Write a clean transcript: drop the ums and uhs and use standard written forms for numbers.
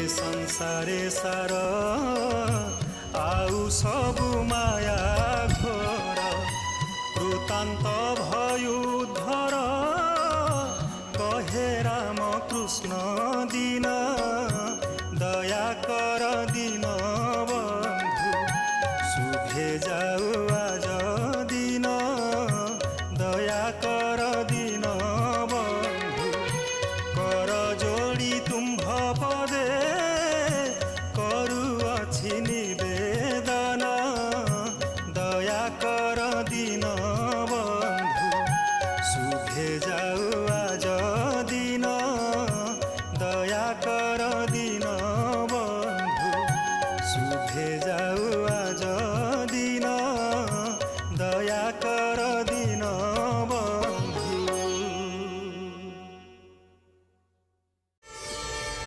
संसारे सार आउ सबु माया घोर कृतांत भयुधर कहे राम कृष्ण दीन दया कर दीन बंधु शुभे जाऊ आज दीन दया कर दीन बंधु कर जोड़ी तुम्भ पदे करुअछि निवेदन दया कर दीन बंधु शुभे जाऊ आज दीन दया कर दीन बंधु शुभे जाऊ।